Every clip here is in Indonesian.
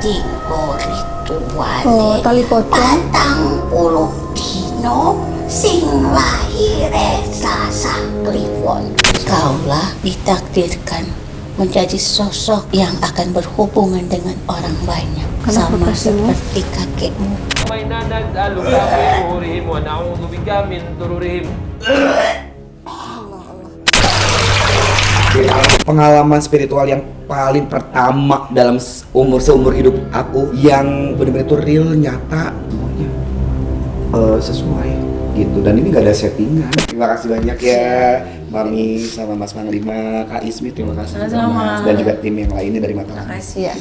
Dinggo ritual tali pocong 40 dino sing lahire Sasa Kliwon. Kaulah ditakdirkan menjadi sosok yang akan berhubungan dengan orang banyak. Sama seperti kakekmu. Pengalaman spiritual yang paling pertama dalam seumur hidup aku yang benar-benar itu real, nyata, sesuai gitu, dan ini gak ada settingan. Terima kasih banyak ya Mami sama Mas Manglima, Kak Ismi, terima kasih juga Mas, dan juga tim yang lainnya dari Mataram. Terima kasih ya.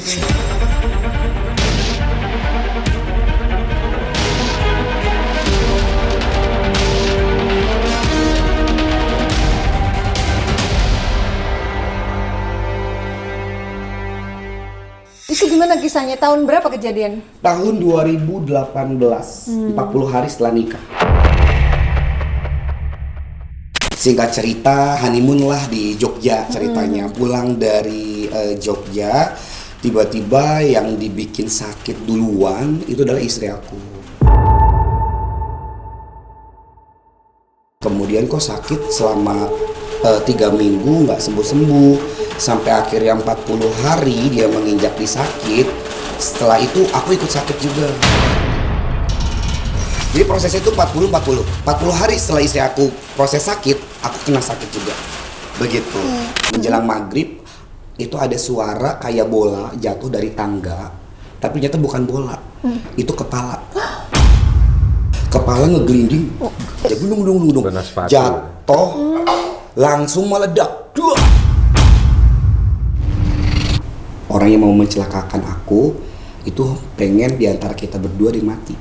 Itu gimana kisahnya? Tahun berapa kejadian? Tahun 2018, 40 hari setelah nikah. Singkat cerita, honeymoon lah di Jogja ceritanya. Pulang dari Jogja, tiba-tiba yang dibikin sakit duluan itu adalah istri aku. Kemudian kok sakit selama 3 minggu nggak sembuh-sembuh. Sampai akhirnya 40 hari dia menginjak di sakit. Setelah itu aku ikut sakit juga. Jadi prosesnya itu 40 hari setelah istri aku proses sakit, aku kena sakit juga. Begitu. Menjelang maghrib itu ada suara kayak bola jatuh dari tangga. Tapi ternyata bukan bola. Itu kepala. Kepala ngegelinding. Dung. Jatuh langsung meledak. Orang yang mau mencelakakan aku itu pengen diantara kita berdua dia mati.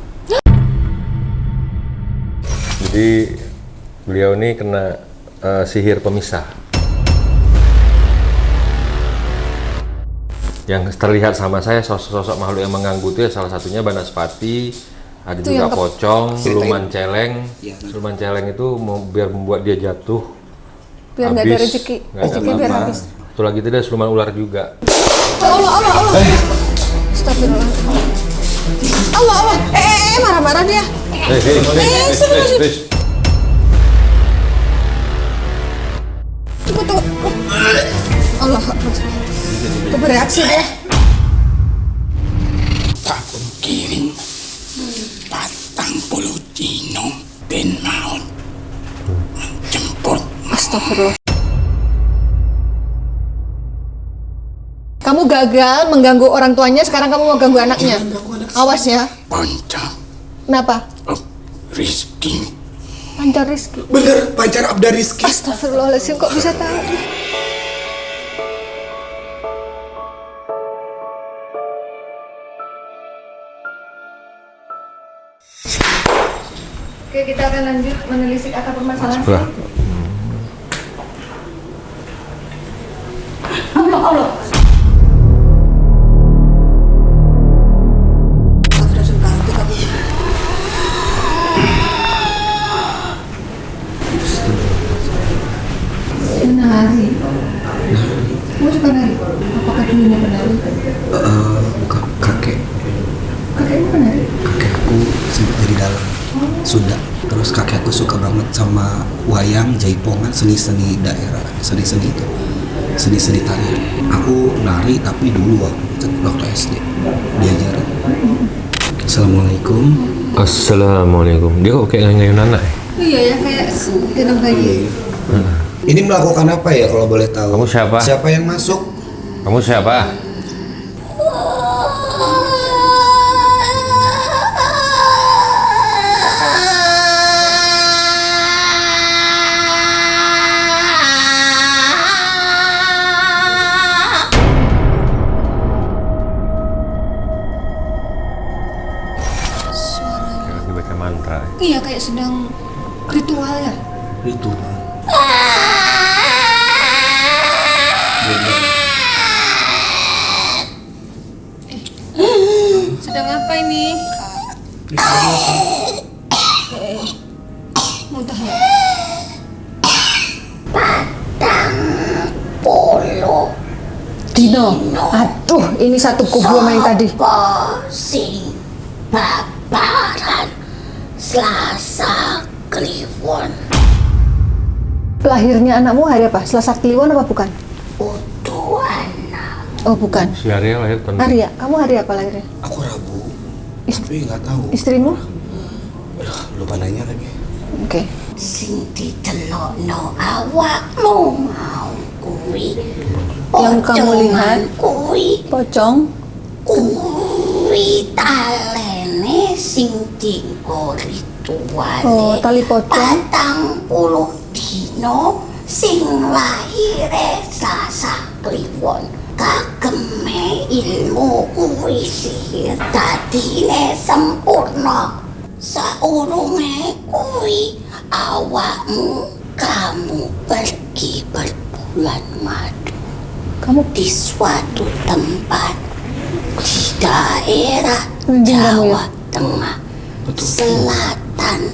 Jadi beliau ini kena sihir pemisah. Yang terlihat sama saya sosok makhluk yang mengganggu itu ya salah satunya Banaspati, ada itu juga pocong, siluman celeng. Ya. Siluman celeng itu biar membuat dia jatuh. Biar nggak ada rezeki. Biar habis. Itu lagi itu ada siluman ular juga. Allah. Astagfirullah. Allah. Marah-marah dia. Tunggu. Allah. Itu bereaksi dia. Tak kirim 40 dino ben mau jemput. Astagfirullah. Kamu gagal mengganggu orang tuanya, sekarang kamu mau ganggu anaknya. Awas ya. Pancar. Kenapa? Rizki. Pancar Rizki. Bener, Pancar Abda Rizki. Astagfirullahaladzim, kok bisa tahu? Oke, kita akan lanjut menelisik akar permasalahan. Allah. Penari. Kamu juga penari? Apakah dulunya penari? Bukan, kakek. Kakekmu penari? Kakek aku sempat dari dalam Sunda. Terus kakek aku suka banget sama wayang, jaipongan, seni-seni daerah, seni-seni itu. Seni-seni tarian. Aku nari tapi dulu waktu SD diajarin. Assalamualaikum. Dia kok kayak ngayun anak ya? Iya ya, kayak gendong bayi. Ini melakukan apa ya kalau boleh tahu? Kamu siapa? Siapa yang masuk? Kamu siapa? Suaranya. Dibaca mantra. Iya, kayak sedang ritual ya. Ritual. Sedang apa ini? Muntah ya? Polo Dino Dino. Aduh, ini satu kubu sama yang tadi. Sing babaran Selasa Kliwon. Lahirnya anakmu hari apa? Selasa Kliwon apa bukan? Utuh anak. Oh, bukan. Si Arya lahir tahun Arya, kamu hari apa lahirnya? Aku Rabu. Tapi nggak tahu. Istrimu? Aduh, lupa nanya lagi. Oke. Sing ditelokno awakmu mau kuwi. Yang kamu lihat? Kuwi. Pocong. Kuwi talene sing dienggo rituale. Oh, tali pocong. 40 dino sing lahire Selasa Kliwon. Kageme ilmu kuwi sihir dadine sempurna. Saurunge kuwi awakmu kamu pergi berbulan madu Kamu di suatu tempat di daerah Kamu ya? Jawa Tengah Selatan.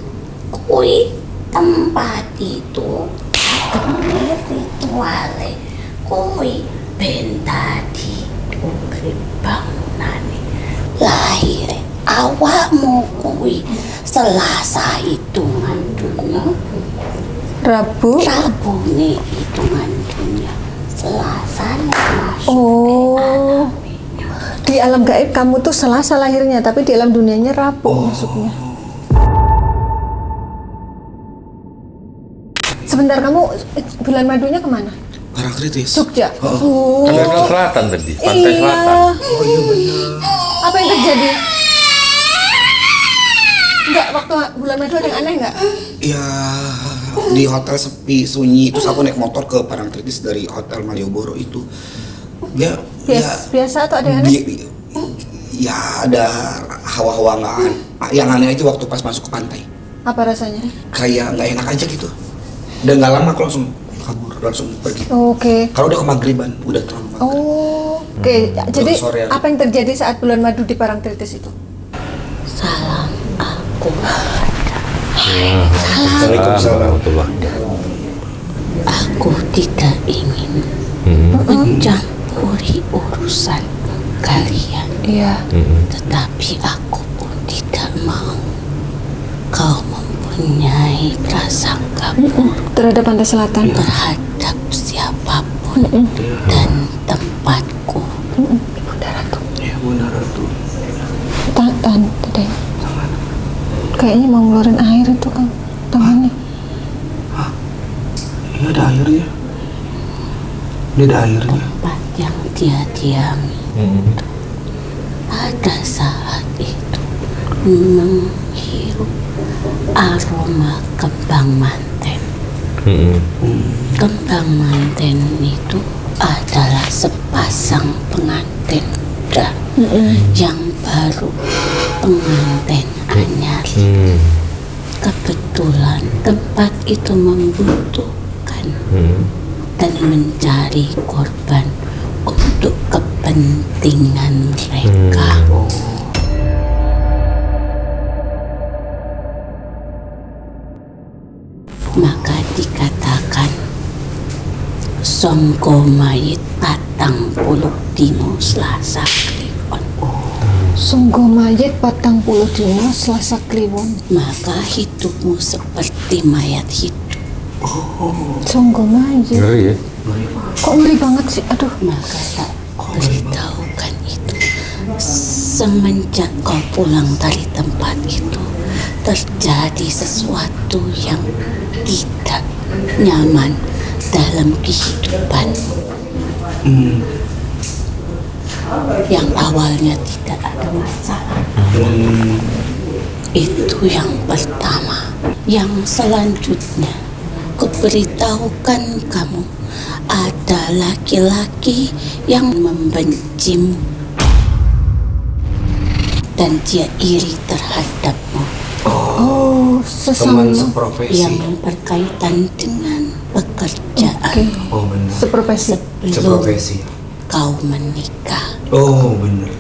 Kuwi tempat itu rituale kuwi ben dadi urip bangunane lahire awakmu kuwi Selasa hitungan dunia, Rabu. Rabune hitungan dunia, Selasa masuk. Oh. Di alam gaib kamu tuh Selasa lahirnya, tapi di alam dunianya Rabu masuknya. Sebentar, kamu bulan madunya kemana? Parangtritis. Jogja. Oh. Kan dari selatan tadi, pantai selatan. Oh iya benar. Apa yang terjadi? Enggak, waktu bulan madu ada yang aneh enggak? Ya di hotel sepi sunyi, terus aku naik motor ke Parangtritis dari hotel Malioboro itu. Ya, Biasa atau ada yang aneh? Ya ada hawa-hawa nggak yang aneh itu waktu pas masuk ke pantai. Apa rasanya? Kayak nggak enak aja gitu. Dan nggak lama aku langsung kabur, langsung pergi. Oke. Kalau udah ke maghriban, udah terlalu maghrib. Oh, oke. Jadi sorean. apa yang terjadi saat bulan madu di Parangtritis itu? Salam aku. Waalaikumsalam. Aku tidak ingin mencampuri urusan kalian. Iya. Tetapi aku pun tidak mau kau mempunyai prasangka buruk Terhadap pantai selatan. terhadap siapapun dan tempatku. Bunda Ratu. Ya Bunda Ratu. Tahan, Dede. Kayaknya mau ngeluarin air itu kan tangannya. Ini ada airnya. Ini ada airnya. Tempat yang dia diami pada saat itu menghirup aroma kembang manten. Kembang manten itu adalah sepasang pengantin muda yang baru, pengantin anyar. Kebetulan tempat itu membutuhkan dan mencari korban untuk kepentingan mereka. Maka dikatakan songko mayit 40 dino Selasa Kliwon. Sungguh mayat 40 dino Selasa Kliwon. Maka hidupmu seperti mayat hidup. Sungguh mayat. Ngeri ya. Kok ngeri banget sih? Aduh. Maka tak beritahukan itu. Semenjak kau pulang dari tempat itu, terjadi sesuatu yang tidak nyaman dalam kehidupanmu. Yang awalnya tidak ada masalah. Itu yang pertama. Yang selanjutnya, kuberitahukan kamu ada laki-laki yang membencimu dan dia iri terhadapmu. Oh, sesama. Teman seprofesi. Yang berkaitan dengan pekerjaan. Oh benar. Seprofesi. Sebelum Seprofesi. kau menikah Oh benar.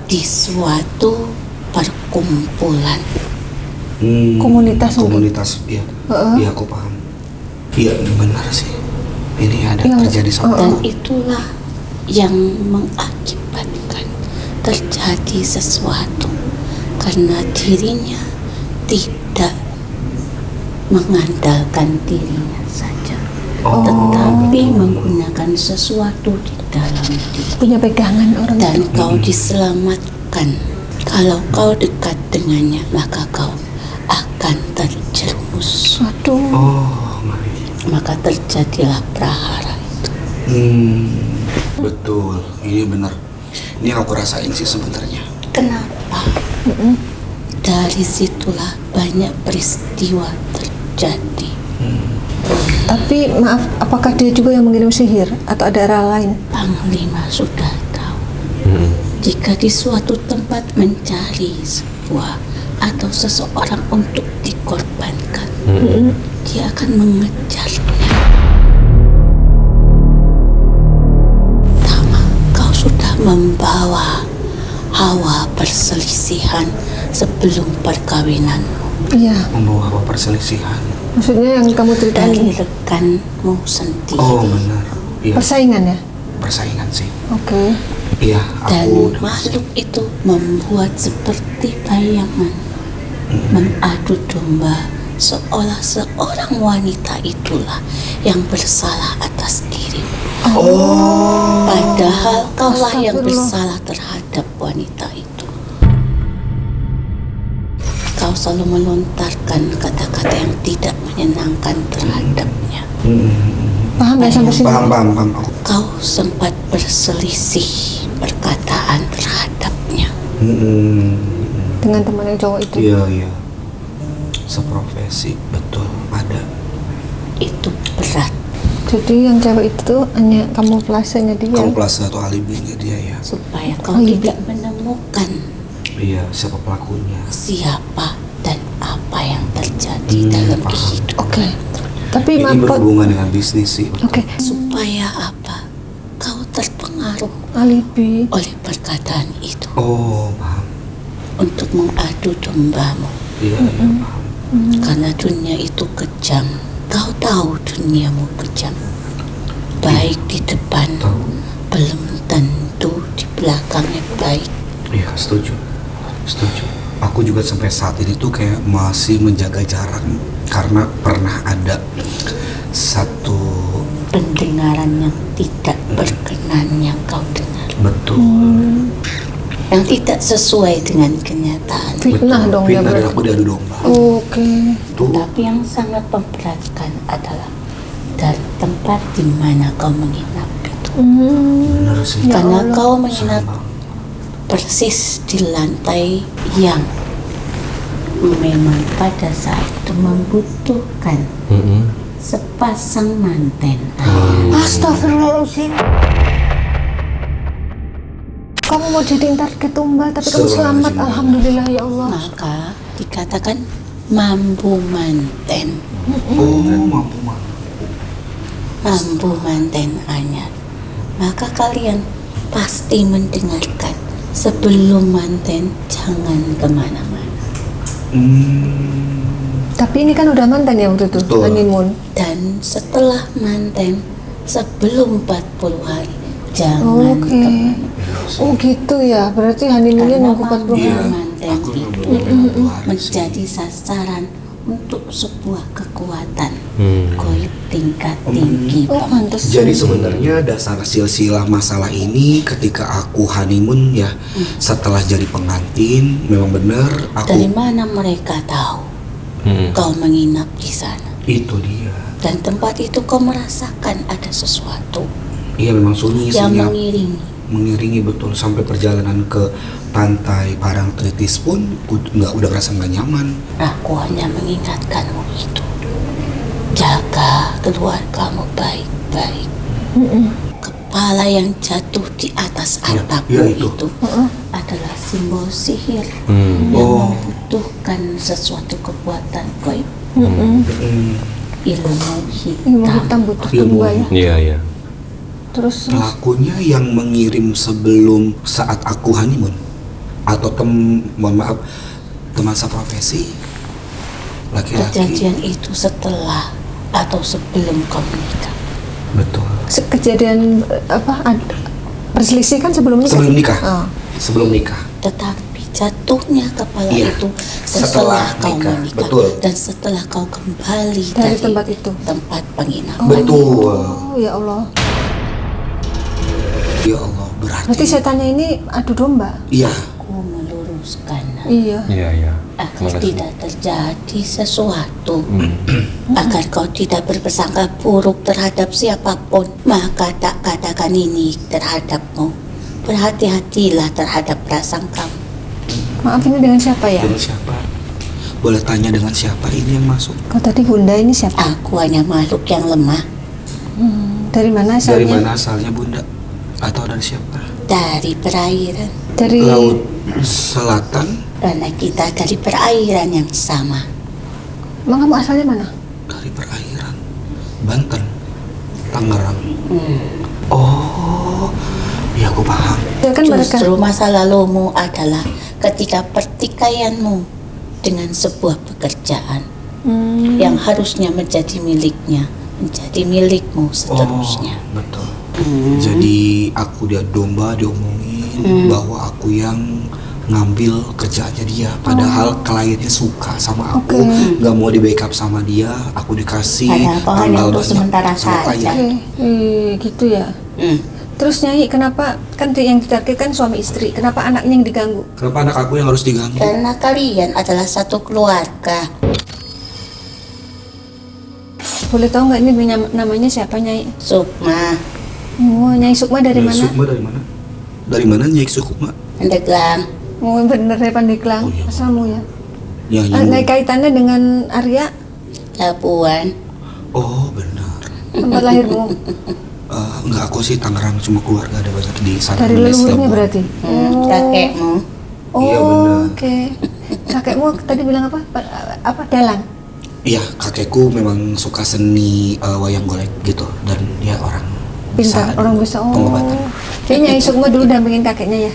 di suatu perkumpulan. Komunitas mungkin. Komunitas, iya. Iya aku paham. Iya benar sih. Ini ada Yang- terjadi suatu. Dan itulah yang mengakibatkan terjadi sesuatu karena dirinya tidak mengandalkan dirinya saja, tetapi menggunakan sesuatu di dalam diri. Punya pegangan orang Dan itu. kau diselamatkan. Kalau kau dekat dengannya, maka kau akan terjerumus. Waduh. Maka terjadilah prahara itu. Betul, ini benar. Ini aku rasain sih sebenarnya. Kenapa? Dari situlah banyak peristiwa terjadi. Tapi maaf, apakah dia juga yang mengirim sihir atau ada arah lain? Panglima sudah tahu. Jika di suatu tempat mencari sebuah atau seseorang untuk dikorbankan, dia akan mengejarnya. Tama, kau sudah membawa hawa perselisihan sebelum perkawinanmu Iya. Membawa apa perselisihan? Maksudnya yang kamu ceritain dari rekanmu sendiri. Oh benar. Iya. persaingan ya? Persaingan sih. Oke. Iya, Dan aku udah makhluk itu membuat seperti bayangan, mengadu domba, seolah seorang wanita itulah yang bersalah atas diri. Padahal kaulah yang Astagfirullah. bersalah terhadap wanita itu. Kau selalu melontarkan kata-kata yang tidak menyenangkan terhadapnya. Paham ya sampai sini? paham. Aku Kau sempat berselisih perkataan terhadapnya. Dengan teman yang cowok itu. iya. Seprofesi, betul, ada. Itu berat. Jadi yang cewek itu hanya kamuflasenya dia. Kamuflase atau alibinya dia ya. Supaya kau Oh, iya. tidak menemukan Iya, siapa pelakunya? siapa dan apa yang terjadi dalam paham. hidup. Oke. Tapi Ini maaf Pak. berhubungan dengan bisnis sih. Oke. Supaya apa? Kau terpengaruh Alibi. oleh perkataan itu Oh, paham. untuk mengadu dombamu. Iya, paham. Karena dunia itu kejam. Kau tahu duniamu kejam. Baik di depan, belum tentu di belakangnya baik. Iya, setuju. Aku juga sampai saat ini tuh kayak masih menjaga jarak karena pernah ada satu Pendengaran yang tidak berkenan yang kau dengar, betul. yang tidak sesuai dengan kenyataan. Fitnah dong ya Fitnah dan berarti. aku diadu domba. Oke. Tuh. Tapi yang sangat memberatkan adalah dari tempat di mana kau menginap itu. Bener sih. Karena kau menginap Sama. persis di lantai yang memang pada saat itu membutuhkan sepasang manten. Astagfirullahaladzim. Kamu mau jadi target tumbal tapi kamu selamat. Alhamdulillah ya Allah. Maka dikatakan mampu manten, Oh, mampu. mampu manten anyar. Maka kalian pasti mendengarkan sebelum manten jangan kemana-mana. Tapi ini kan udah mantan ya waktu itu, Betul. honeymoon. Dan setelah manten sebelum 40 hari jangan Oke. kemana. Oh gitu ya, berarti honeymoonnya Karena nunggu 40 Iya. hari. manten Aku itu nunggu 40 hari sih. menjadi sasaran untuk sebuah kekuatan goib tingkat tinggi. Oh pantas. Jadi sebenarnya dasar silsilah masalah ini ketika aku honeymoon ya, setelah jadi pengantin memang benar Dari aku mana mereka tahu kau menginap di sana? itu dia. Dan tempat itu kau merasakan ada sesuatu Iya memang sunyi yang senyap mengiringi. betul sampai perjalanan ke pantai Parangtritis pun udah merasa nggak nyaman. Aku hanya mengingatkanmu itu. Jaga keluargamu baik-baik. Kepala yang jatuh di atas Iya, atapmu iya itu. itu adalah simbol sihir yang Oh. membutuhkan sesuatu kekuatan goib, Mm. ilmu Ilmu hitam. hitam butuh Ilmu. tumbal ya. Iya. Terus Pelakunya yang mengirim sebelum saat aku honeymoon atau mohon maaf teman seprofesi laki-laki. Kejadian itu setelah atau sebelum kau menikah. Betul. kejadian apa Berselisih kan sebelum nikah? Sebelum nikah. Oh. Sebelum nikah. Tetapi jatuhnya kepala Iya, itu setelah setelah kau nikah, menikah betul. dan setelah kau kembali Dari tempat itu? tempat penginapan. Betul. Oh ya Allah. Ya Allah, berarti. Berarti setannya ini adu domba? Iya. Aku meluruskan Iya. Iya. agar tidak terjadi sesuatu, agar kau tidak berprasangka buruk terhadap siapapun, maka tak katakan ini terhadapmu. Berhati-hatilah terhadap prasangkamu. Maaf, ini dengan siapa ya? Dengan siapa? Boleh tanya dengan siapa ini yang masuk? Kau tadi Bunda, ini siapa? Aku hanya makhluk yang lemah. Dari mana asalnya? Dari mana asalnya Bunda? Atau dari siapa? Dari perairan, Dari Laut Selatan. karena kita dari perairan yang sama. Emang kamu asalnya mana? Dari perairan. Banten. Tangerang. Oh, ya aku paham. Ya kan mereka. Justru masa lalumu adalah ketika pertikaianmu dengan sebuah pekerjaan yang harusnya menjadi miliknya, menjadi milikmu seterusnya. Oh, betul. Jadi aku dia domba diomongin bahwa aku yang ngambil kerjaannya dia, padahal kliennya suka sama aku, nggak mau di backup sama dia, aku dikasih Padahal kau hanya tanggal untuk banyak sementara sama saja. klien. Gitu ya. Hmm. Terus Nyai, kenapa kan yang ditargetkan suami istri? Kenapa anaknya yang diganggu? Kenapa anak aku yang harus diganggu? Karena kalian adalah satu keluarga. Boleh tahu nggak ini namanya siapa, Nyai? Sukma, Oh, Nyai Sukma dari Nyai mana? Sukma dari mana? Dari mana Nyai Sukma? Pandeglang. Oh, bener dari Pandeglang. Oh, iya. Asalmu ya. Yang Nah, kaitannya dengan Arya, Labuan. Oh benar. tempat lahirmu. Enggak, aku sih Tangerang, cuma keluarga ada banyak di sana. Dari Menes, leluhurnya Labuan. berarti. Kakekmu. Oh, Iya, benar. oke. Kakekmu tadi bilang apa? Apa dalang? Iya, kakekku memang suka seni wayang golek gitu, dan dia orang Pintar, orang bisa. Oh. pengobatan. Kayaknya Nyai Sukma dulu dampingin kakeknya ya.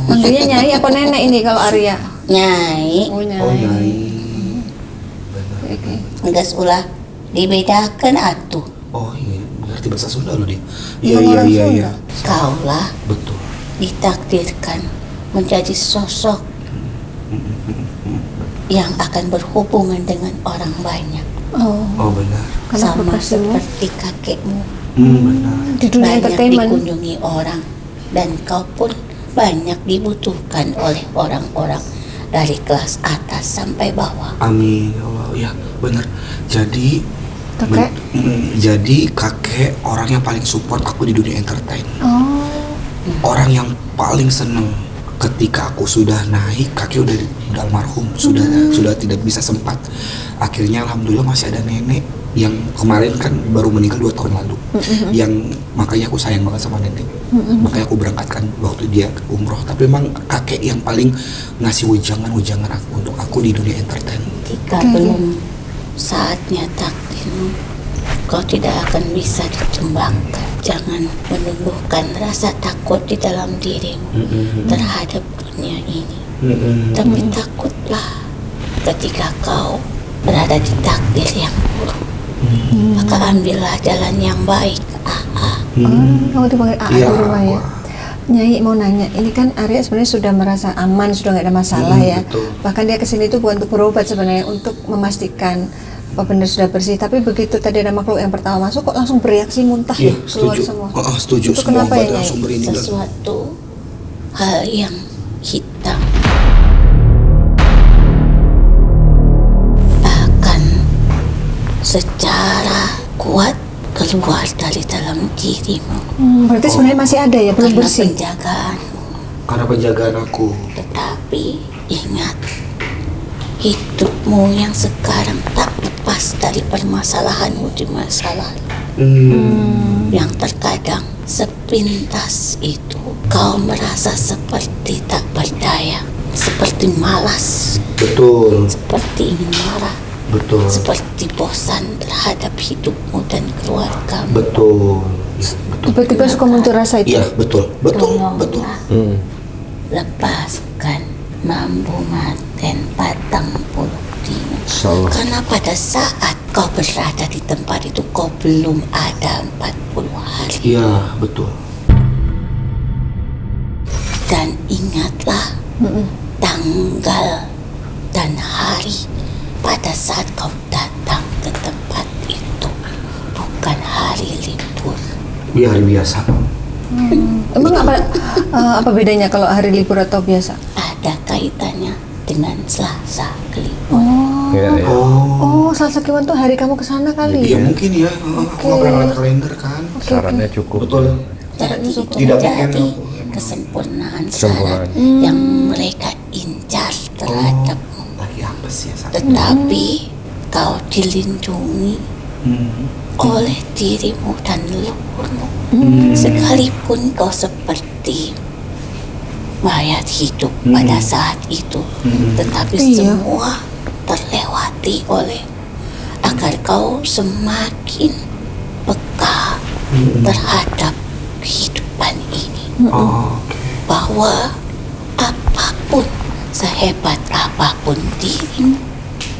Manggilnya Nyai apa nenek ini kalau Arya? Nyai. Oh, Nyai. Oh Nyai. Oke. Enggak ulah dibedakan atuh. Oh iya, berarti bahasa Sunda loh dia. Iya Emang iya orang iya Sunda? iya. Kaulah Betul. ditakdirkan menjadi sosok yang akan berhubungan dengan orang banyak. Oh, Oh benar. kenapa Sama kasihmu? seperti kakekmu. Benar. Di dunia Banyak entertainment. dikunjungi orang, dan kau pun banyak dibutuhkan oleh orang-orang dari kelas atas sampai bawah. Amin ya Allah. Ya benar. Jadi Kakek? jadi kakek orang yang paling support aku di dunia entertain. Oh, Orang yang paling seneng ketika aku sudah naik, kakek udah almarhum, sudah tidak bisa sempat. Akhirnya alhamdulillah masih ada nenek yang kemarin kan baru meninggal 2 tahun lalu. Yang makanya aku sayang banget sama nenek. Makanya aku berangkatkan waktu dia umroh. Tapi memang kakek yang paling ngasih wejangan aku untuk aku di dunia entertain. Jika belum saatnya takdirmu, kau tidak akan bisa dikembangkan. Jangan menumbuhkan rasa takut di dalam dirimu terhadap dunia ini. Tapi takutlah ketika kau berada di takdir yang buruk. Maka ambillah jalan yang baik. kamu dipanggil AA Iya, di rumah ya. aku. Nyai mau nanya, ini kan Arya sebenarnya sudah merasa aman, sudah nggak ada masalah ya. Betul. Bahkan dia kesini itu bukan untuk berobat sebenarnya, untuk memastikan apa benar sudah bersih. Tapi begitu tadi ada makhluk yang pertama masuk, kok langsung bereaksi muntah Iya, ya, keluar setuju. semua. Setuju. Itu Semua kenapa ya, obat Nyai? langsung berinikan. Sesuatu hal yang hitam akan secara kuat keluar dari dalam dirimu. Berarti sebenarnya masih ada ya, belum Karena bersih. penjagaanmu. Karena penjagaan aku. Tetapi ingat, hidupmu yang sekarang tak lepas dari permasalahanmu di masa lalu. Yang terkadang sepintas itu kau merasa seperti tak berdaya, seperti malas, Betul. seperti ingin marah, Betul. seperti bosan terhadap hidupmu dan keluargamu. Betul. Tiba-tiba suka muncul rasa itu. Iya, betul. Betul. Betul. Tolonglah lepaskan mampu maten patang puluh dino. Insyaallah. Karena pada saat kau berada di tempat itu, kau belum ada 40 hari. Iya, betul. Dan ingatlah tanggal dan hari pada saat kau datang ke tempat itu, bukan hari libur. Iya, hari biasa. Emang apa bedanya kalau hari libur atau biasa? Ada kaitannya dengan Selasa Kliwon. Iya, iya. Oh, Selasa Kliwon tuh hari kamu kesana kali. Iya, mungkin ya. Aku nggak pernah lihat kalender kan. Sarannya cukup. Betul. Jadi itu Tidak menjadi weekend aku. kesempurnaan Kesempurnaan. syarat yang mereka incar terhadapmu. Lagi apa sih ya? Tetapi kau dilindungi oleh dirimu dan leluhurmu. Sekalipun kau seperti mayat hidup pada saat itu, tetapi Iya. semua terlewati oleh agar kau semakin peka terhadap kehidupan ini. Oh, Bahwa apapun, sehebat apapun dirimu,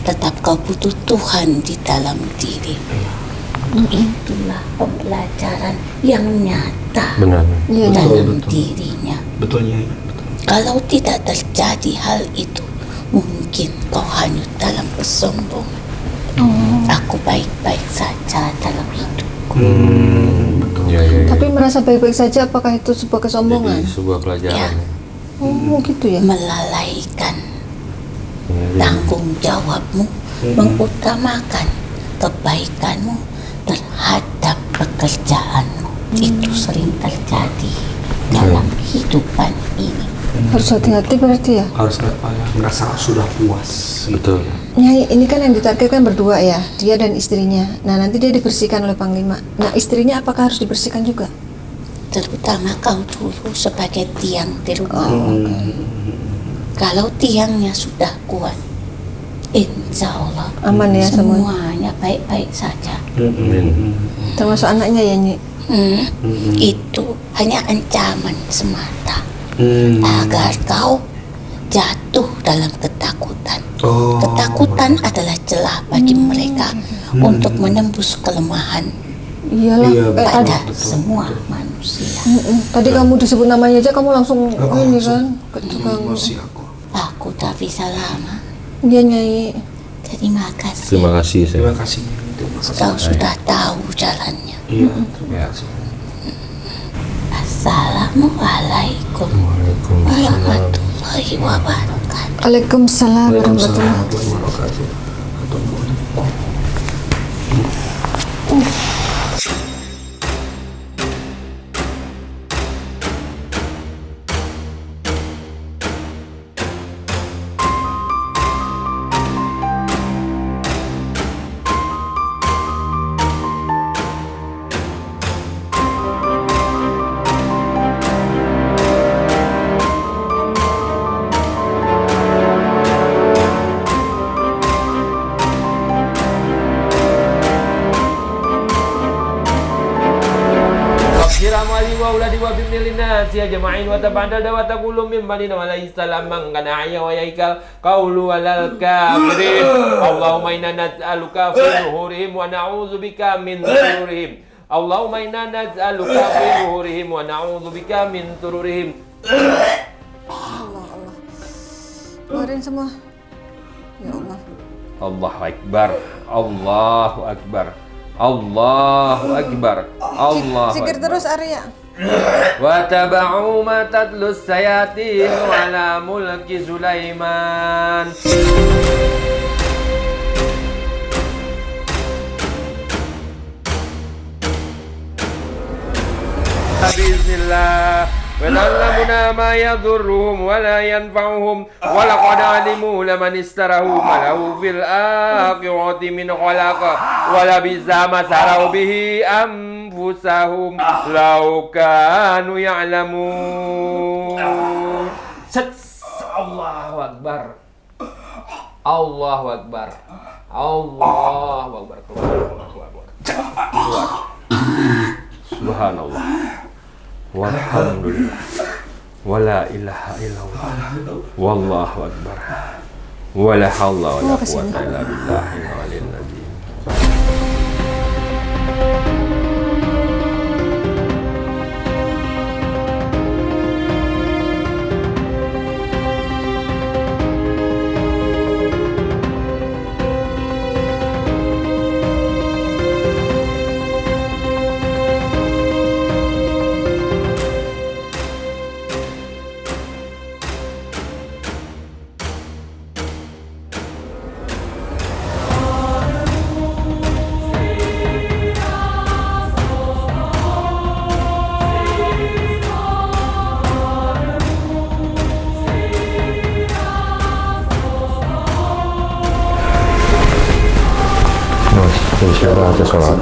tetap kau butuh Tuhan di dalam dirimu. Itulah pembelajaran yang nyata Benar. Iya, dalam betul. dirinya. betulnya ya. Betul. Kalau tidak terjadi hal itu, mungkin kau hanyut dalam kesombongan. Aku baik-baik saja dalam hidupku. Iya, iya, iya. Tapi merasa baik-baik saja, apakah itu sebuah kesombongan? Jadi sebuah pelajaran. Ya. Oh, gitu ya. Melalaikan Iya. tanggung jawabmu, mengutamakan kebaikanmu terhadap pekerjaanmu. Itu sering terjadi dalam kehidupan ini. Harus hati-hati berarti ya. Harus merasa sudah puas. Betul. Nyai, ini kan yang ditargetkan berdua ya, dia dan istrinya. Nah, nanti dia dibersihkan oleh Panglima. Nah, istrinya apakah harus dibersihkan juga? Terutama kau dulu sebagai tiang di rumah. Kalau tiangnya sudah kuat, insya Allah Aman ya semuanya. semuanya baik-baik saja. Termasuk anaknya ya, Nyi. Itu hanya ancaman semata agar kau jatuh dalam ketakutan. Oh. Ketakutan adalah celah bagi mereka untuk menembus kelemahan Iyalah. Iya, pada betul. semua manusia. Tadi kamu disebut namanya aja kamu langsung ini kan ke tukang. Emosi aku. Aku tak bisa lama. Iya, Nyai. Terima kasih. Terima kasih saya. Terima kasih. Terima kasih. Kau sudah tahu jalannya. Iya, terima kasih. Assalamualaikum warahmatullahi wabarakatuh. Waalaikumsalam warahmatullahi Terima kasih. Amali wa uladi wa bimnil nas ya jama'in wa tabadal wa taqulu min balina wa la istalamman kana ayya wa yaikal qawlu walal kafirin Allahumma inna nas'aluka fi zuhurihim wa na'udzubika min shururihim Allahumma inna nas'aluka fi zuhurihim wa na'udzubika min shururihim. Keluarin semua. Ya Allah. Allahu akbar, Allahu akbar, Allahu akbar, Allahu Zikir akbar. terus Arya. Wa taba'u ma tatlus sayatin ala mulki Sulaiman. Bismillah. وَيَعْلَمُونَ مَا يَضُرُّهُمْ وَلَا يَنفَعُهُمْ وَلَقَدْ عَلِمُوا لَمَنِ اشْتَرَاهُ مَا لَهُ فِي الْآخِرَةِ مِنْ خَلَاقٍ وَلَبِئْسَ مَا شَرَوْا بِهِ أَنفُسَهُمْ لَوْ كَانُوا يَعْلَمُونَ. Allahu Akbar. Allahu Akbar. Allahu Akbar. Keluar. Subhanallah. Walhamdulillah. Wala ilaha illallah. Wallahu akbar. Wala haula wala quwwata illa billahil aliyyil azim. Insya Allah ada sholat.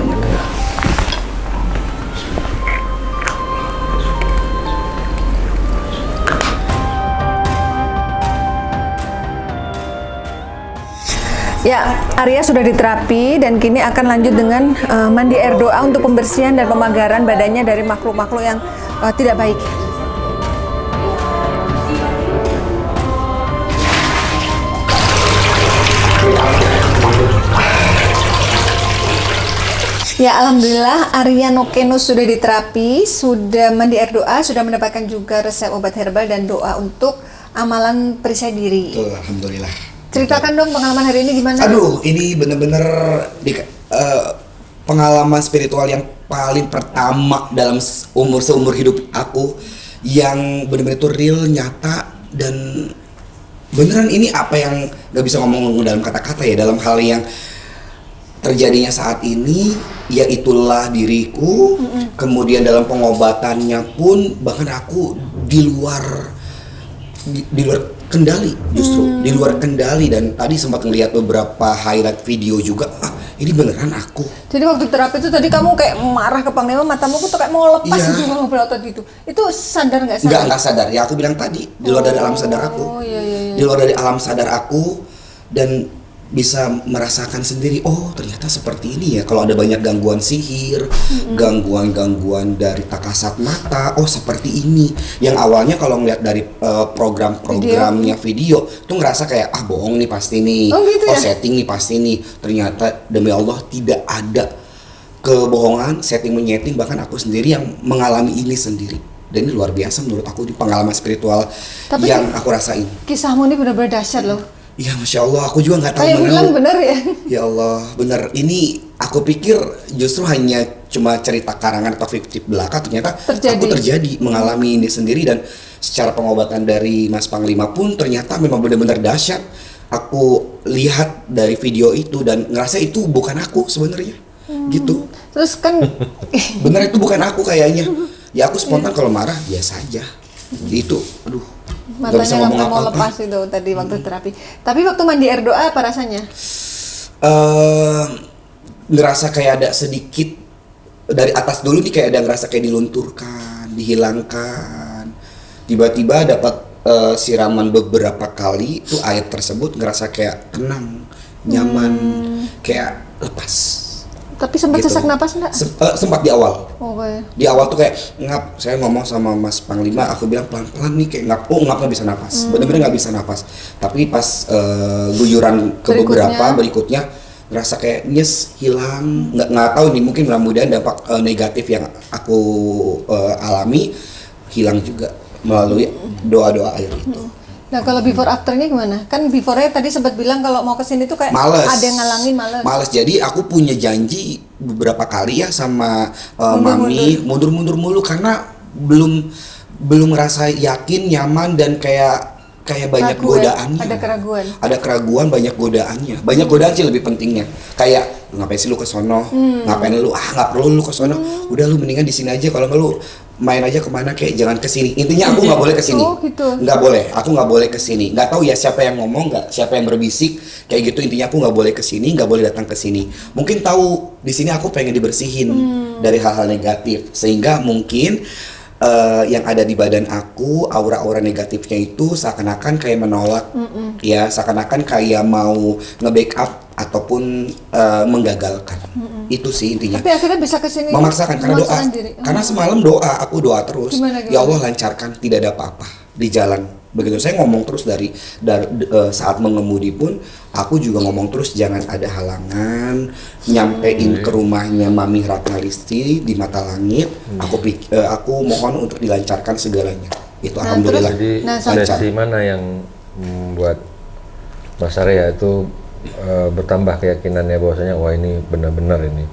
Ya, Arya sudah diterapi dan kini akan lanjut dengan mandi air doa untuk pembersihan dan pemagaran badannya dari makhluk-makhluk yang tidak baik. Ya, alhamdulillah Arya Nokenus sudah diterapi, sudah mandi air doa, sudah mendapatkan juga resep obat herbal dan doa untuk amalan perisai diri. Betul, alhamdulillah. Ceritakan dong pengalaman hari ini gimana? Aduh, ini bener-bener pengalaman spiritual yang paling pertama dalam seumur hidup aku, yang bener-bener itu real, nyata, dan beneran ini apa yang gak bisa ngomong dalam kata-kata ya, dalam hal yang terjadinya saat ini, ya itulah diriku. Kemudian dalam pengobatannya pun bahkan aku di luar kendali, justru di luar kendali. Dan tadi sempat ngelihat beberapa highlight video juga, ini beneran aku. Jadi waktu terapi itu tadi kamu kayak marah ke Panglima, matamu tuh kayak mau lepas gitu, mau berotot gitu. Itu sadar nggak sadar? Nggak sadar. Ya aku bilang tadi, di luar dari alam sadar aku. Iya. Di luar dari alam sadar aku, dan bisa merasakan sendiri, oh ternyata seperti ini ya. Kalau ada banyak gangguan sihir, gangguan-gangguan dari tak kasat mata, oh seperti ini. Yang awalnya kalau ngeliat dari program-programnya video tuh ngerasa kayak bohong nih pasti nih, gitu ya? Setting nih pasti nih. Ternyata demi Allah tidak ada kebohongan, setting menyeting. Bahkan aku sendiri yang mengalami ini sendiri. Dan ini luar biasa menurut aku di pengalaman spiritual yang aku rasain. Kisahmu ini benar-benar dahsyat loh. Ya Masya Allah, aku juga nggak tahu Kayak bilang bener ya? Ya Allah, bener. Ini aku pikir justru hanya cuma cerita karangan atau fiktif belaka, ternyata aku terjadi mengalami ini sendiri. Dan secara pengobatan dari Mas Panglima pun ternyata memang benar-benar dahsyat. Aku lihat dari video itu dan ngerasa itu bukan aku sebenarnya, gitu. Terus kan bener itu bukan aku kayaknya. Ya aku spontan kalau marah biasa aja. Itu, aduh. Matanya nggak mau lepas itu tadi waktu terapi. Tapi waktu mandi air doa apa rasanya? Ngerasa kayak ada sedikit dari atas dulu nih, kayak ada ngerasa kayak dilunturkan, dihilangkan. Tiba-tiba dapat siraman beberapa kali tuh air tersebut, ngerasa kayak tenang, nyaman, kayak lepas. Tapi sempat gitu. sesak napas enggak? Sempat di awal. Okay. Di awal tuh kayak ngap. Saya ngomong sama Mas Panglima, aku bilang pelan-pelan nih kayak ngap. Oh, ngap nggak bisa napas. Bener-bener nggak bisa napas. Tapi pas guyuran ke beberapa berikutnya ngerasa kayak nyes, hilang. Nggak tahu nih, mungkin mudah-mudahan dampak negatif yang aku alami hilang juga melalui doa-doa air itu. Nah kalau before afternya gimana? Kan before-nya tadi sempat bilang kalau mau kesini tuh kayak males. Ada yang ngalangin, males. Jadi aku punya janji beberapa kali ya sama Mami, mundur mulu karena belum ngerasa yakin, nyaman, dan kayak banyak godaannya. Ada keraguan, banyak godaannya. Banyak godaan sih lebih pentingnya. Kayak ngapain sih lu ke sono? Ngapain lu? Nggak perlu lu ke sono. Udah lu mendingan di sini aja. Kalau nggak lu main aja kemana, kayak jangan kesini. Intinya aku nggak boleh kesini. Gitu. Nggak boleh. Aku nggak boleh kesini. Nggak tahu ya siapa yang ngomong, siapa yang berbisik kayak gitu. Intinya aku nggak boleh kesini, nggak boleh datang kesini. Mungkin tahu di sini aku pengen dibersihin dari hal-hal negatif, sehingga mungkin yang ada di badan aku, aura-aura negatifnya itu seakan-akan kayak menolak, ya seakan-akan kayak mau nge-backup ataupun menggagalkan. Itu sih intinya. Tapi akhirnya bisa kesini. Memaksakan karena doa. Karena semalam aku doa terus. Gimana? Ya Allah lancarkan, tidak ada apa-apa di jalan. Begitu saya ngomong terus dari saat mengemudi pun aku juga ngomong terus, jangan ada halangan, nyampein ke rumahnya Mami Ratnalisti di Mata Langit. Aku mohon untuk dilancarkan segalanya. Itu alhamdulillah. Jadi sesi mana yang membuat Mas Arya itu bertambah keyakinannya bahwasanya wah ini benar-benar ini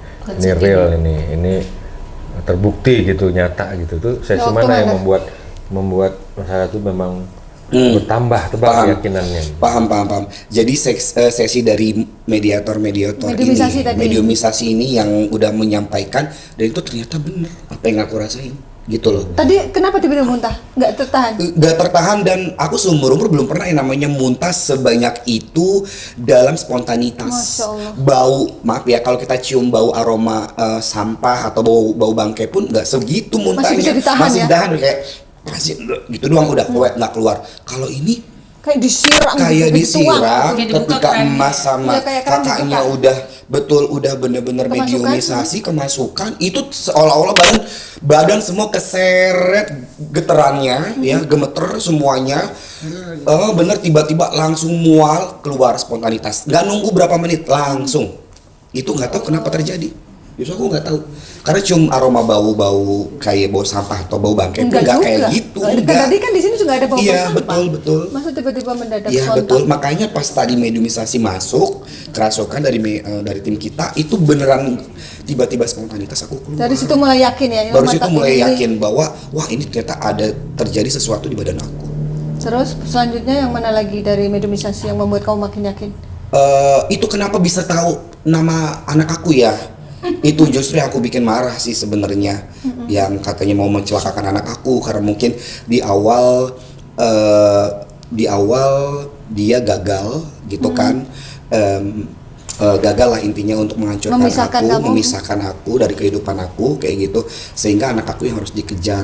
real, ini terbukti gitu, nyata gitu. Tuh sesi mana yang membuat Mas Arya itu memang bertambah keyakinannya. Paham. Jadi sesi dari mediumisasi ini yang udah menyampaikan, dan itu ternyata benar apa yang aku rasain gitu loh. Tadi kenapa tiba-tiba muntah? Nggak tertahan? Gak tertahan, dan aku seumur umur belum pernah yang namanya muntah sebanyak itu dalam spontanitas. Masya Allah. Bau, maaf ya kalau kita cium bau aroma sampah atau bau bangkai pun nggak segitu muntahnya. bisa ditahan Masih ya? ditahan, kayak masih gitu doang udah nggak keluar. Kalau ini Kayak disiram. kayak gitu, disiram Kayak dibuka ketika kerannya. emas sama Iya, kayak keran kakaknya dibuka. udah bener-bener Kemasukan. mediumisasi kemasukan, itu seolah-olah badan semua keseret geterannya ya, gemeter semuanya. Bener tiba-tiba langsung mual keluar spontanitas, nggak nunggu berapa menit langsung. Itu nggak tahu kenapa terjadi. Justru aku nggak tahu, karena cium aroma bau kayak bau sampah atau bau bangkai pun nggak kayak gitu. Kan tadi kan di sini juga ada bau Iya, sampah. betul. Masa tiba-tiba mendadak Iya spontan? betul, makanya pas tadi mediumisasi masuk, kerasukan dari tim kita itu beneran tiba-tiba spontanitas aku keluar. Dari situ mulai yakin ya? Baru mata situ mulai ini. yakin bahwa wah ini ternyata ada terjadi sesuatu di badan aku. Terus selanjutnya yang mana lagi dari mediumisasi yang membuat kamu makin yakin? Itu kenapa bisa tahu nama anak aku ya? Itu justru yang aku bikin marah sih sebenarnya, yang katanya mau mencelakakan anak aku karena mungkin di awal dia gagal gitu kan. Gagal lah intinya untuk menghancurkan memisahkan aku dari kehidupan aku kayak gitu, sehingga anak aku yang harus dikejar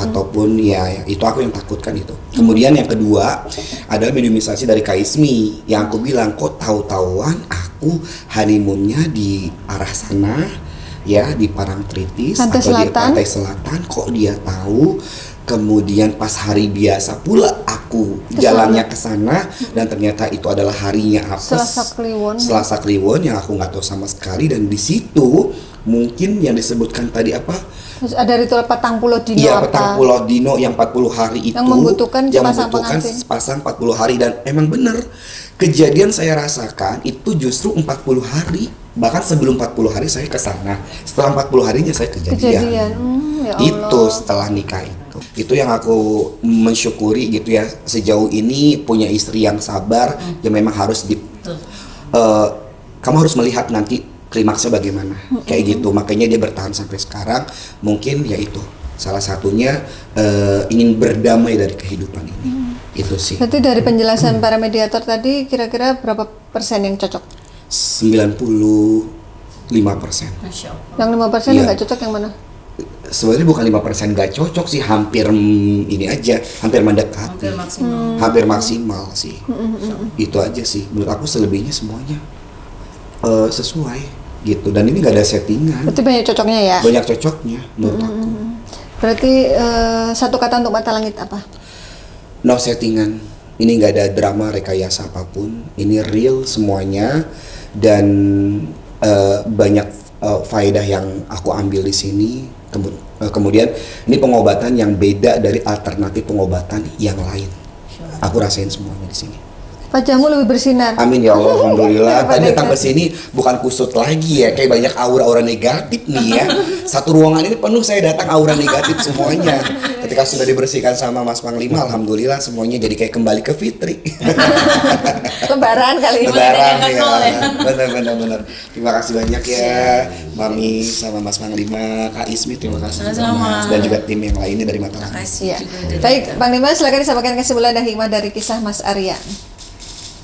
ataupun ya itu aku yang takutkan itu. Kemudian yang kedua adalah mediumisasi dari Kaismi yang aku bilang, kok tahu-tahuan aku honeymoonnya di arah sana ya, di Parangtritis Pantai atau di Selatan. Pantai Selatan, kok dia tahu. Kemudian pas hari biasa pula aku jalannya ke sana dan ternyata itu adalah harinya apes. Selasa Kliwon yang aku nggak tahu sama sekali, dan di situ mungkin yang disebutkan tadi apa? Terus ada ritual Patang Pulau Dino Iya, apa? Patang Pulau Dino yang 40 hari itu. Yang membutuhkan pengantin. sepasang 40 hari, dan emang bener kejadian saya rasakan itu justru 40 hari. Bahkan sebelum 40 hari saya ke sana. Setelah 40 harinya saya kejadian. Ya Allah. Itu setelah nikah itu yang aku mensyukuri gitu ya, sejauh ini punya istri yang sabar, yang memang harus kamu harus melihat nanti klimaksnya bagaimana kayak gitu, makanya dia bertahan sampai sekarang. Mungkin ya itu salah satunya, ingin berdamai dari kehidupan ini. Itu sih. Berarti dari penjelasan para mediator tadi kira-kira berapa persen yang cocok? 95%. Masya Allah. Yang 5% yang Iya. nggak cocok yang mana? Sebenarnya bukan 5% gak cocok sih, hampir ini aja, hampir mendekati, Hampir maksimal. hampir maksimal sih. Itu aja sih, menurut aku selebihnya semuanya sesuai gitu, dan ini gak ada settingan, Berarti banyak cocoknya ya? banyak cocoknya menurut aku. Berarti satu kata untuk mata langit apa? No settingan, ini gak ada drama rekayasa apapun, ini real semuanya, dan banyak faedah yang aku ambil di sini. Kemudian ini pengobatan yang beda dari alternatif pengobatan yang lain. Aku rasain semuanya di sini. Wajahmu lebih bersinar. Amin ya Allah, alhamdulillah. Tadi datang ke Negatif. sini bukan kusut lagi ya, kayak banyak aura-aura negatif nih ya. Satu ruangan ini penuh, saya datang aura negatif semuanya. Ketika sudah dibersihkan sama Mas Panglima, alhamdulillah semuanya jadi kayak kembali ke Fitri. Lebaran kali ini. Lebaran Dari ya. nol ya. Benar. Terima kasih banyak ya, Mami sama Mas Panglima, Kak Ismi, terima kasih juga, Sama-sama. Mas, dan juga tim yang lainnya dari Mataram. Kasih Iya. juga dari Baik, kita. Panglima silakan disampaikan kesimpulan dan hikmah dari kisah Mas Arya.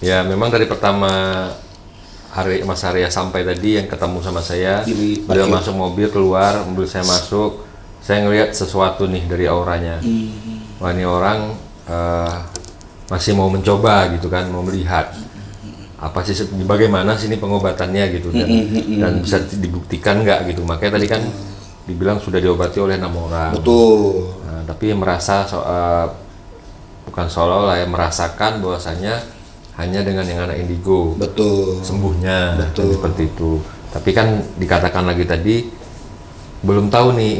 Ya memang dari pertama Mas Arya sampai tadi yang ketemu sama saya, Di beliau parkir. masuk mobil, keluar mobil saya masuk, saya ngelihat sesuatu nih dari auranya. Wah ini orang masih mau mencoba gitu kan, mau melihat apa sih bagaimana sih ini pengobatannya gitu, dan bisa dibuktikan nggak gitu. Makanya tadi kan dibilang sudah diobati oleh 6 orang. Betul. Nah, tapi merasa bukan seolah-olah ya, merasakan bahwasanya hanya dengan yang anak indigo Betul. sembuhnya. Betul. Kan seperti itu. Tapi kan dikatakan lagi tadi belum tahu nih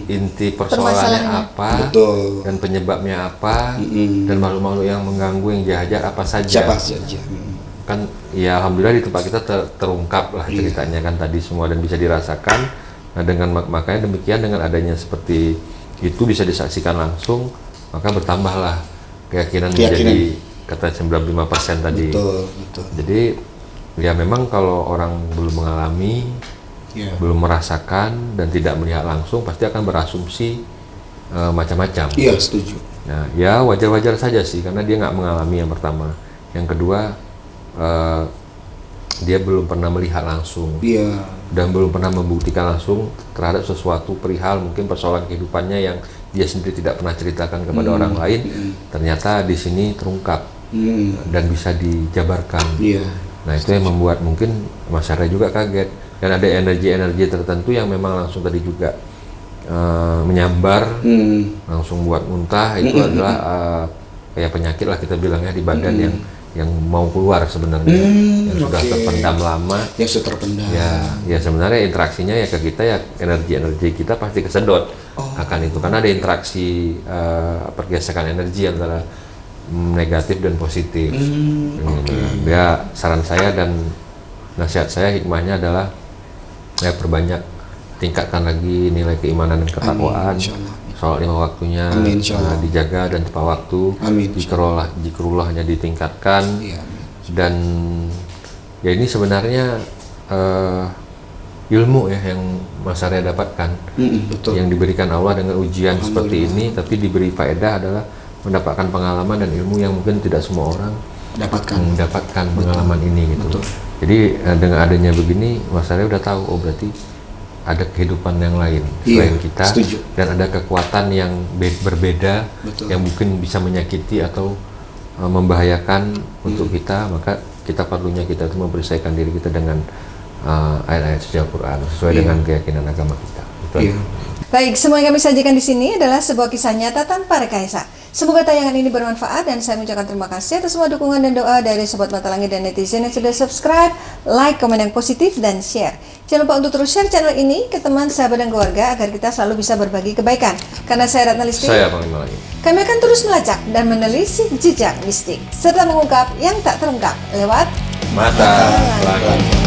inti persoalannya Permasalahannya. apa, Betul. dan penyebabnya apa, dan makhluk-makhluk yang mengganggu, yang jahat apa saja. Siapa saja. Kan ya alhamdulillah di tempat kita terungkap lah ceritanya kan tadi semua, dan bisa dirasakan. Nah dengan makanya demikian, dengan adanya seperti itu bisa disaksikan langsung, maka bertambahlah keyakinan menjadi kata 95% tadi. Betul. Jadi ya memang kalau orang belum mengalami, Ya. belum merasakan dan tidak melihat langsung, pasti akan berasumsi macam-macam. Iya, setuju. Nah, ya wajar-wajar saja sih karena dia nggak mengalami yang pertama. Yang kedua, dia belum pernah melihat langsung. Iya. Dan belum pernah membuktikan langsung terhadap sesuatu perihal mungkin persoalan kehidupannya yang dia sendiri tidak pernah ceritakan kepada orang lain. Ternyata di sini terungkap dan bisa dijabarkan. Iya. Nah, itu yang membuat mungkin Mas Arya juga kaget. Dan ada energi-energi tertentu yang memang langsung tadi juga menyambar, langsung buat muntah. Itu adalah kayak penyakit lah kita bilang ya di badan yang mau keluar sebenarnya, yang sudah terpendam lama. Yang sudah terpendam. Ya sebenarnya interaksinya ya ke kita ya energi kita pasti kesedot akan itu karena ada interaksi pergesekan energi antara negatif dan positif. Ya saran saya dan nasihat saya hikmahnya adalah ya perbanyak, tingkatkan lagi nilai keimanan dan ketakwaan. Sholat 5 waktunya dijaga dan tepat waktu. Zikrullahnya ditingkatkan. Dan ya ini sebenarnya ilmu ya yang Mas Arya dapatkan, betul. yang diberikan Allah dengan ujian seperti ini, tapi diberi faedah adalah mendapatkan pengalaman dan ilmu yang mungkin tidak semua orang mendapatkan pengalaman ini gitu. Jadi dengan adanya begini Mas Arya udah tahu, oh berarti ada kehidupan yang lain selain kita. Setuju. Dan ada kekuatan yang berbeda yang mungkin bisa menyakiti atau membahayakan untuk kita, maka kita perlunya kita itu memperisaikan diri kita dengan ayat-ayat suci Al-Quran sesuai dengan keyakinan agama kita. Baik, semua yang kami sajikan di sini adalah sebuah kisah nyata tanpa rekayasa. Semoga tayangan ini bermanfaat dan saya mengucapkan terima kasih atas semua dukungan dan doa dari Sobat Mata Langit dan netizen yang sudah subscribe, like, komen yang positif, dan share. Jangan lupa untuk terus share channel ini ke teman, sahabat, dan keluarga agar kita selalu bisa berbagi kebaikan. Karena saya Ratna Listri, Saya Panglima Langit. kami akan terus melacak dan menelisik jejak mistik serta mengungkap yang tak terungkap lewat Mata Langit.